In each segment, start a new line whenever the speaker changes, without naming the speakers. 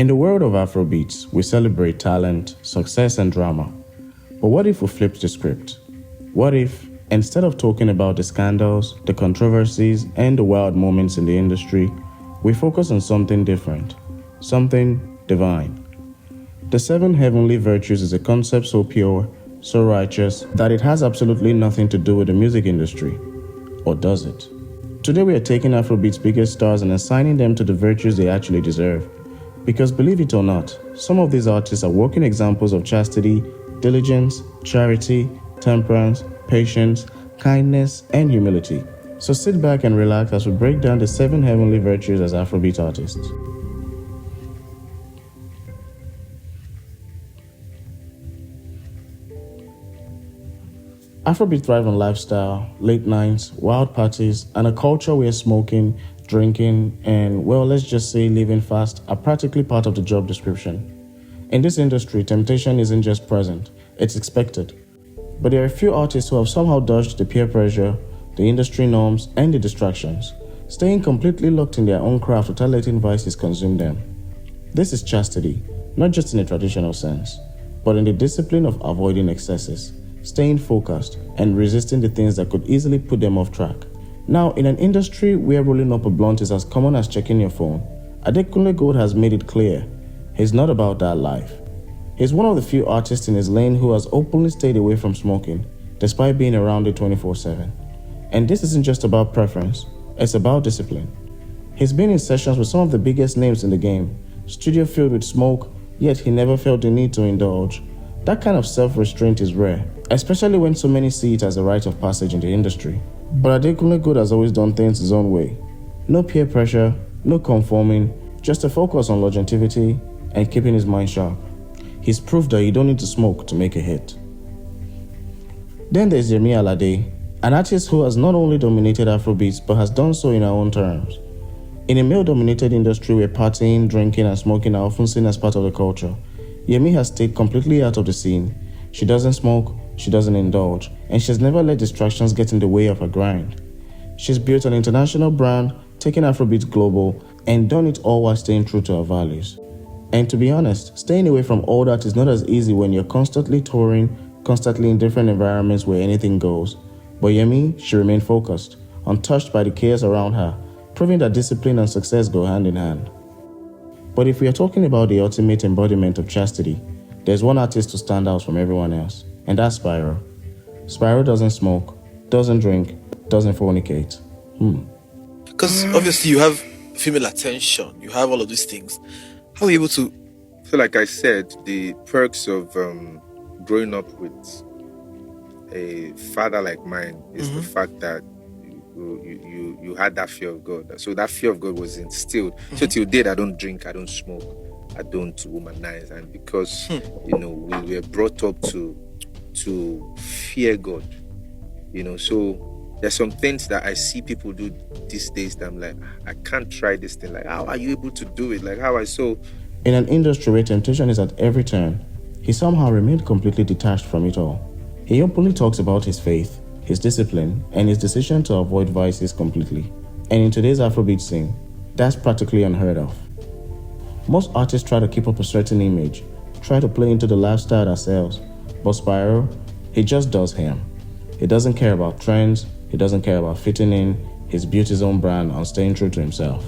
In the world of Afrobeats, we celebrate talent, success, and drama. But what if we flipped the script? What if, instead of talking about the scandals, the controversies, and the wild moments in the industry, we focus on something different, something divine? The 7 heavenly virtues is a concept so pure, so righteous, that it has absolutely nothing to do with the music industry. Or does it? Today we are taking Afrobeat's biggest stars and assigning them to the virtues they actually deserve. Because believe it or not, some of these artists are working examples of chastity, diligence, charity, temperance, patience, kindness, and humility. So sit back and relax as we break down the 7 heavenly virtues as Afrobeat artists. Afrobeat thrive on lifestyle, late nights, wild parties, and a culture where smoking, drinking, and, well, let's just say living fast are practically part of the job description. In this industry, temptation isn't just present, it's expected. But there are a few artists who have somehow dodged the peer pressure, the industry norms, and the distractions, staying completely locked in their own craft without letting vices consume them. This is chastity, not just in a traditional sense, but in the discipline of avoiding excesses, staying focused, and resisting the things that could easily put them off track. Now, in an industry where rolling up a blunt is as common as checking your phone, Adekunle has made it clear he's not about that life. He's one of the few artists in his lane who has openly stayed away from smoking, despite being around it 24/7. And this isn't just about preference, it's about discipline. He's been in sessions with some of the biggest names in the game, studio filled with smoke, yet he never felt the need to indulge. That kind of self-restraint is rare, especially when so many see it as a rite of passage in the industry. But Adekunle has always done things his own way. No peer pressure, no conforming, just a focus on longevity and keeping his mind sharp. He's proved that you don't need to smoke to make a hit. Then there's Yemi Alade, an artist who has not only dominated Afrobeats but has done so in her own terms. In a male-dominated industry where partying, drinking, and smoking are often seen as part of the culture, Yemi has stayed completely out of the scene. She doesn't smoke, she doesn't indulge, and she's never let distractions get in the way of her grind. She's built an international brand, taken Afrobeats global, and done it all while staying true to her values. And to be honest, staying away from all that is not as easy when you're constantly touring, constantly in different environments where anything goes. But Yemi, she remained focused, untouched by the chaos around her, proving that discipline and success go hand in hand. But if we are talking about the ultimate embodiment of chastity, there's one artist to stand out from everyone else, and that's Spyro. Spyro doesn't smoke, doesn't drink, doesn't fornicate.
Because obviously you have female attention, you have all of these things. How are you able to?
So like I said, the perks of growing up with a father like mine is the fact that you had that fear of God. So that fear of God was instilled. So till date, I don't drink, I don't smoke, I don't womanize. And because, we were brought up to fear God, so there's some things that I see people do these days that I'm like, I can't try this thing. Like, how are you able to do it? Like, how I so...
In an industry where temptation is at every turn, he somehow remained completely detached from it all. He openly talks about his faith, his discipline, and his decision to avoid vices completely. And in today's Afrobeat scene, that's practically unheard of. Most artists try to keep up a certain image, try to play into the lifestyle that sells. But Spyro, he just does him. He doesn't care about trends, he doesn't care about fitting in, he's built his own brand on staying true to himself.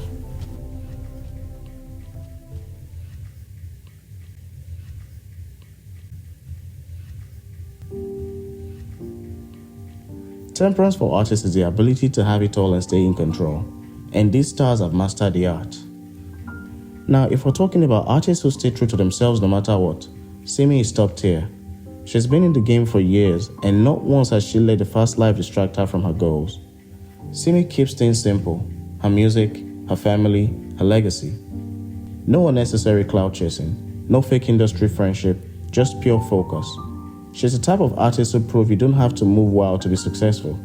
Temperance for artists is the ability to have it all and stay in control. And these stars have mastered the art. Now, if we're talking about artists who stay true to themselves no matter what, Simi is top tier. She's been in the game for years, and not once has she let the fast life distract her from her goals. Simi keeps things simple: her music, her family, her legacy. No unnecessary cloud chasing, no fake industry friendship, just pure focus. She's the type of artist who proves you don't have to move wild to be successful.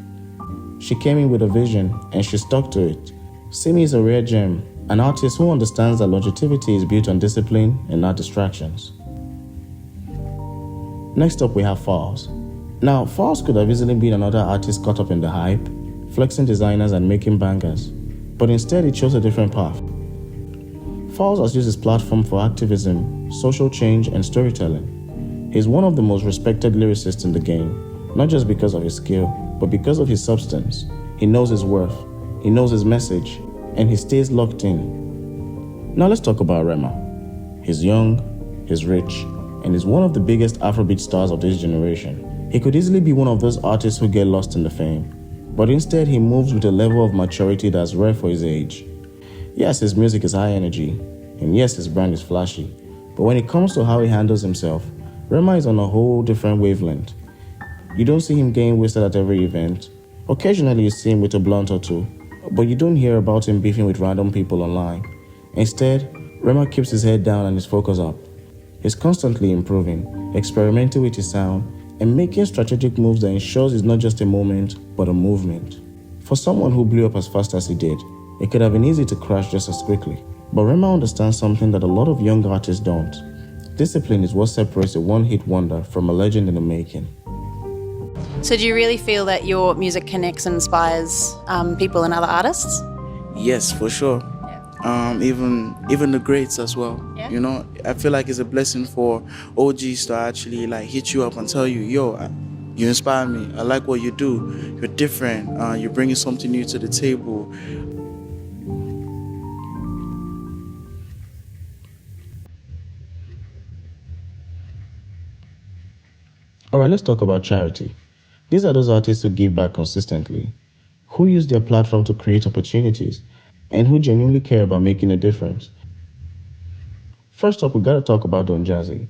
She came in with a vision, and she stuck to it. Simi is a rare gem, an artist who understands that longevity is built on discipline and not distractions. Next up, we have Falz. Now, Falz could have easily been another artist caught up in the hype, flexing designers and making bangers, but instead he chose a different path. Falls has used his platform for activism, social change, and storytelling. He's one of the most respected lyricists in the game, not just because of his skill, but because of his substance. He knows his worth, he knows his message, and he stays locked in. Now let's talk about Rema. He's young, he's rich, and he's one of the biggest Afrobeat stars of this generation. He could easily be one of those artists who get lost in the fame, but instead he moves with a level of maturity that's rare for his age. Yes, his music is high energy, and yes, his brand is flashy, but when it comes to how he handles himself, Rema is on a whole different wavelength. You don't see him getting wasted at every event. Occasionally you see him with a blunt or two, but you don't hear about him beefing with random people online. Instead, Rema keeps his head down and his focus up. He's constantly improving, experimenting with his sound, and making strategic moves that ensures it's not just a moment, but a movement. For someone who blew up as fast as he did, it could have been easy to crash just as quickly. But Rema understands something that a lot of young artists don't. Discipline is what separates a one-hit wonder from a legend in the making.
So do you really feel that your music connects and inspires people and other artists?
Yes, for sure. Even the greats as well.
Yeah.
You know, I feel like it's a blessing for OGs to actually like hit you up and tell you, yo, you inspire me. I like what you do. You're different. You're bringing something new to the table.
Alright, let's talk about charity. These are those artists who give back consistently, who use their platform to create opportunities, and who genuinely care about making a difference. First up, we gotta talk about Don Jazzy.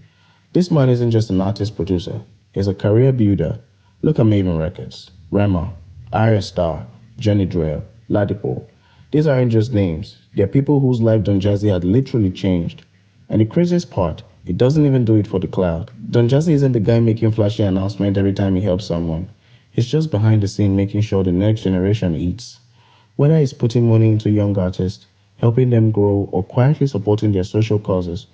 This man isn't just an artist producer, he's a career builder. Look at Maven Records, Rema, Iron Star, Johnny Drell, Ladipo. These aren't just names, they're people whose life Don Jazzy had literally changed. And the craziest part, he doesn't even do it for the cloud. Don Jazzy isn't the guy making flashy announcements every time he helps someone. He's just behind the scene making sure the next generation eats. Whether he's putting money into young artists, helping them grow, or quietly supporting their social causes,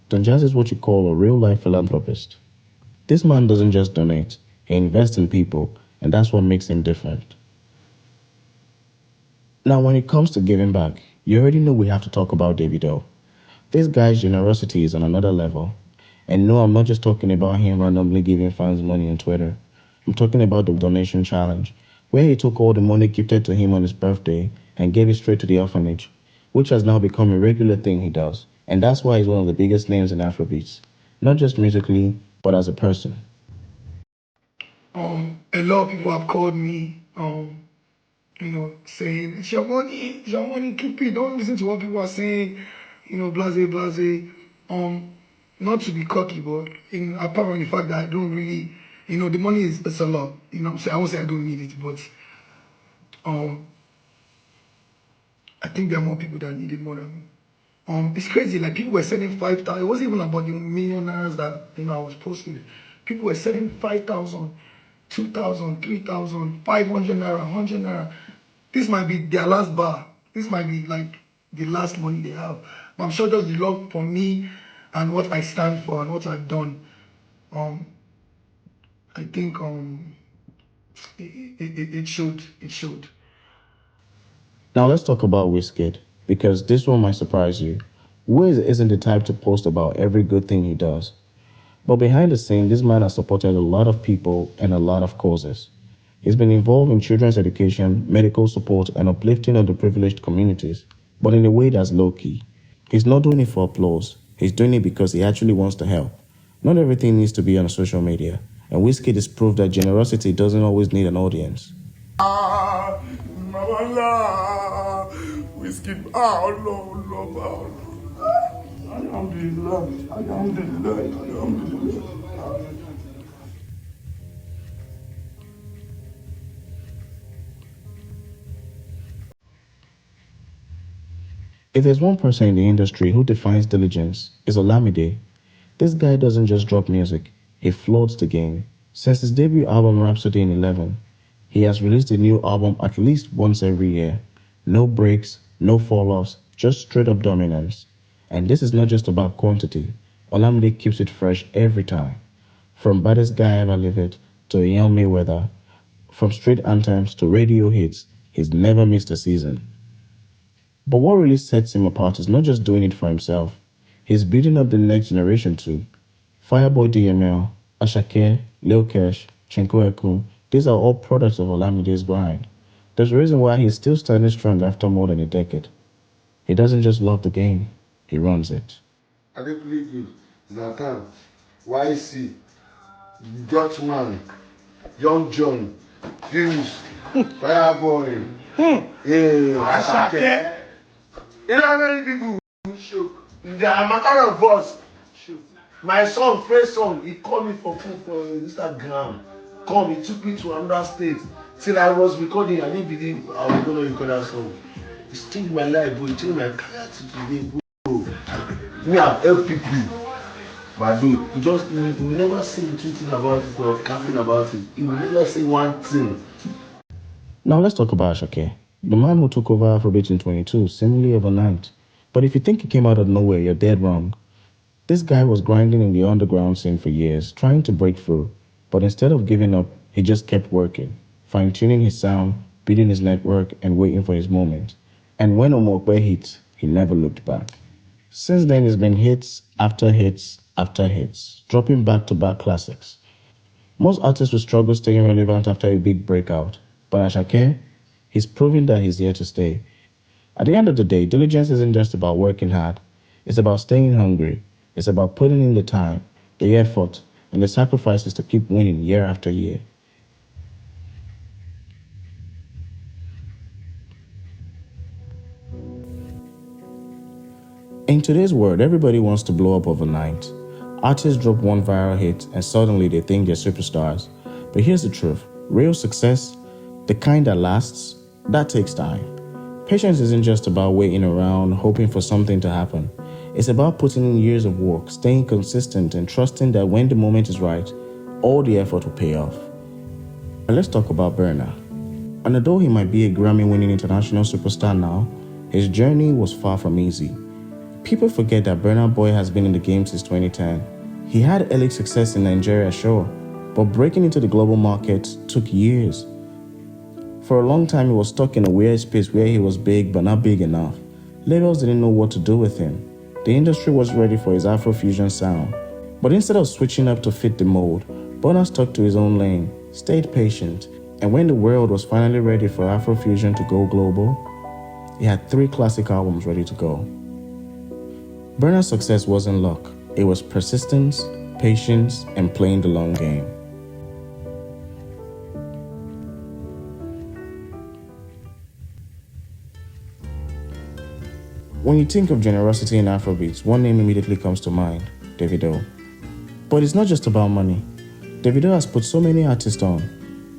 Don Jazzy is what you call a real-life philanthropist. This man doesn't just donate, he invests in people, and that's what makes him different. Now, when it comes to giving back, you already know we have to talk about Davido. This guy's generosity is on another level. And no, I'm not just talking about him randomly giving fans money on Twitter. I'm talking about the donation challenge, where he took all the money gifted to him on his birthday and gave it straight to the orphanage, which has now become a regular thing he does. And that's why he's one of the biggest names in Afrobeats, not just musically, but as a person.
A lot of people have called me, saying, it's your money, keep it, don't listen to what people are saying, blase, blase. Not to be cocky, but apart from the fact that I don't really, the money is it's a lot. I won't say I don't need it, but I think there are more people that need it more than me. It's crazy. Like people were selling 5,000. It wasn't even about the millionaires that I was posting. People were selling 5,000, 2,000, 3,000, 500 naira, 100 naira. This might be their last bar. This might be like the last money they have. But I'm sure just the love for me and what I stand for and what I've done. I think it showed. It showed.
Now let's talk about Wizkid, because this one might surprise you. Wiz isn't the type to post about every good thing he does. But behind the scenes, this man has supported a lot of people and a lot of causes. He's been involved in children's education, medical support, and uplifting of the privileged communities, but in a way that's low-key. He's not doing it for applause. He's doing it because he actually wants to help. Not everything needs to be on social media, and Wizkid is proof that generosity doesn't always need an audience. If there's one person in the industry who defines diligence, it's Olamide. This guy doesn't just drop music, he floods the game. Since his debut album Rhapsody in 11, he has released a new album at least once every year. No breaks, no fall-offs, just straight up dominance. And this is not just about quantity. Olamide keeps it fresh every time. From Baddest Guy Ever Live It to Young Mayweather, from street anthems to radio hits, he's never missed a season. But what really sets him apart is not just doing it for himself. He's building up the next generation too. Fireboy DML, Ashake, Lil Kesh, Chinko Eku, these are all products of Olamide's grind. There's a reason why he's still standing strong after more than a decade. He doesn't just love the game, he runs it.
Adekunle, Zlatan, YC, Dutchman, Young John, Fuse, Fireboy, Ashake. You know how many people shook? They are matter of us. My son, first son, he called me for food for Instagram. Come, he took me to another state. Till I was recording, I didn't believe I was going to record that song. It's changed my life, bro. It changed my career to today, bro. Me, I've helped people. But dude, you just we never say two things about it or camping about it. You will never say one thing.
Now let's talk about Ashake, the man who took over Afrobeats in 22, seemingly overnight. But if you think he came out of nowhere, you're dead wrong. This guy was grinding in the underground scene for years, trying to break through. But instead of giving up, he just kept working, fine-tuning his sound, building his network, and waiting for his moment. And when Omokwe hit, he never looked back. Since then, it's been hits after hits after hits, dropping back-to-back classics. Most artists will struggle staying relevant after a big breakout, but Ashake, he's proving that he's here to stay. At the end of the day, diligence isn't just about working hard. It's about staying hungry. It's about putting in the time, the effort, and the sacrifices to keep winning year after year. In today's world, everybody wants to blow up overnight. Artists drop one viral hit and suddenly they think they're superstars. But here's the truth. Real success, the kind that lasts, that takes time. Patience isn't just about waiting around, hoping for something to happen. It's about putting in years of work, staying consistent, and trusting that when the moment is right, all the effort will pay off. And let's talk about Burna. And although he might be a Grammy-winning international superstar now, his journey was far from easy. People forget that Burna Boy has been in the game since 2010. He had early success in Nigeria, sure, but breaking into the global market took years. For a long time, he was stuck in a weird space where he was big but not big enough. Labels didn't know what to do with him. The industry was ready for his Afrofusion sound. But instead of switching up to fit the mold, Burna stuck to his own lane, stayed patient, and when the world was finally ready for Afrofusion to go global, he had 3 classic albums ready to go. Burna's success wasn't luck. It was persistence, patience, and playing the long game. When you think of generosity in Afrobeats, one name immediately comes to mind, Davido. But it's not just about money. Davido has put so many artists on.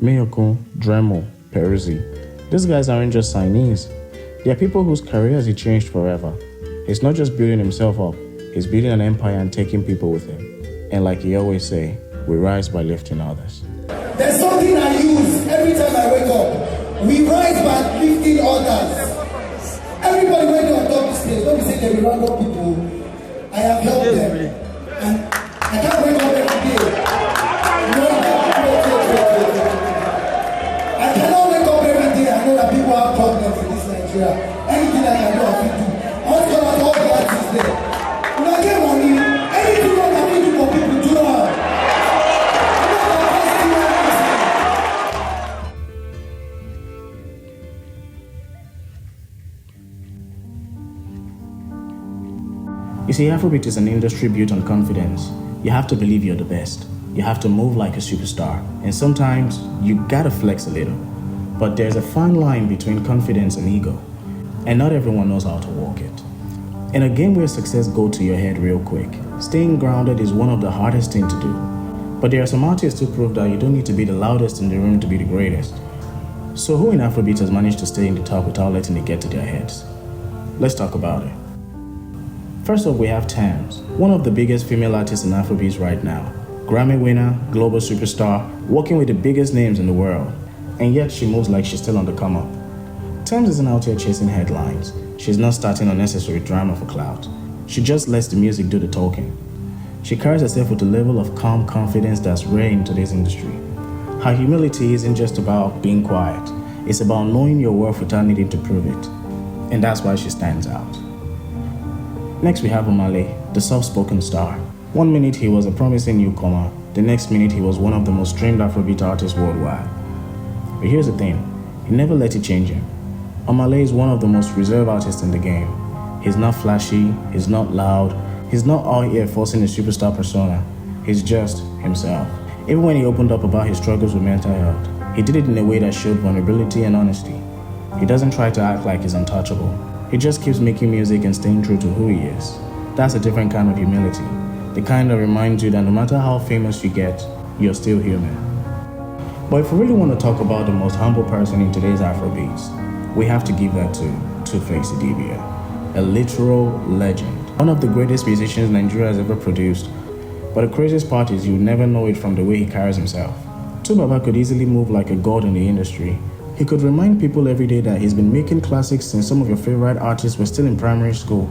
Miyoko, Dremo, Peruzzi. These guys aren't just signees. They are people whose careers he changed forever. He's not just building himself up, he's building an empire and taking people with him. And like he always say, we rise by lifting others.
There's something I use every time I wake up. We rise by lifting others. Everybody when they on top this place, don't be saying they will random people. I have helped them. And I can't wake up every day. I cannot wake up every day. I know that people have problems in this Nigeria. Anything I can do, I can do. I want to know all the artists there. When I get money, anything I can do for people, do that.
You see, Afrobeat is an industry built on confidence. You have to believe you're the best. You have to move like a superstar. And sometimes, you gotta flex a little. But there's a fine line between confidence and ego. And not everyone knows how to walk it. In a game where success goes to your head real quick, staying grounded is one of the hardest things to do. But there are some artists who prove that you don't need to be the loudest in the room to be the greatest. So who in Afrobeat has managed to stay in the top without letting it get to their heads? Let's talk about it. First off, we have Temperance, one of the biggest female artists in Afrobeats right now. Grammy winner, global superstar, working with the biggest names in the world. And yet she moves like she's still on the come up. Temperance isn't out here chasing headlines. She's not starting unnecessary drama for clout. She just lets the music do the talking. She carries herself with a level of calm confidence that's rare in today's industry. Her humility isn't just about being quiet. It's about knowing your worth without needing to prove it. And that's why she stands out. Next we have Alade, the soft-spoken star. One minute he was a promising newcomer, the next minute he was one of the most streamed Afrobeat artists worldwide. But here's the thing, he never let it change him. Alade is one of the most reserved artists in the game. He's not flashy, he's not loud, he's not out here forcing a superstar persona. He's just himself. Even when he opened up about his struggles with mental health, he did it in a way that showed vulnerability and honesty. He doesn't try to act like he's untouchable. He just keeps making music and staying true to who he is. That's a different kind of humility. The kind that reminds you that no matter how famous you get, you're still human. But if we really want to talk about the most humble person in today's Afrobeats, we have to give that to Two-Face Idibia, a literal legend. One of the greatest musicians Nigeria has ever produced. But the craziest part is you never know it from the way he carries himself. Baba could easily move like a god in the industry. He could remind people every day that he's been making classics since some of your favorite artists were still in primary school.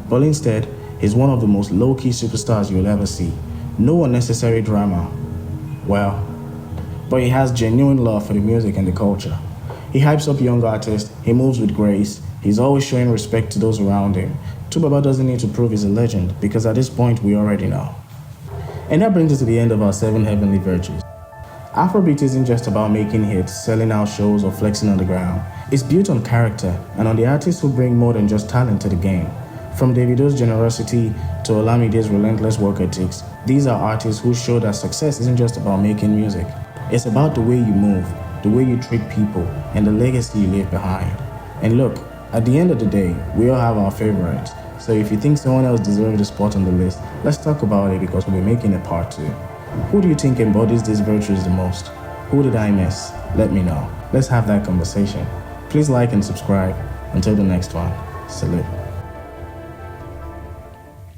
But instead, he's one of the most low-key superstars you'll ever see. No unnecessary drama. Well, but he has genuine love for the music and the culture. He hypes up young artists, he moves with grace, he's always showing respect to those around him. Baba doesn't need to prove he's a legend, because at this point we already know. And that brings us to the end of our 7 heavenly virtues. Afrobeat isn't just about making hits, selling out shows, or flexing on the ground. It's built on character and on the artists who bring more than just talent to the game. From Davido's generosity to Olamide's relentless work ethics, these are artists who show that success isn't just about making music. It's about the way you move, the way you treat people, and the legacy you leave behind. And look, at the end of the day, we all have our favorites. So if you think someone else deserves a spot on the list, let's talk about it because we'll be making a part 2. Who do you think embodies these virtues the most? Who did I miss? Let me know. Let's have that conversation. Please like and subscribe. Until the next one, salute.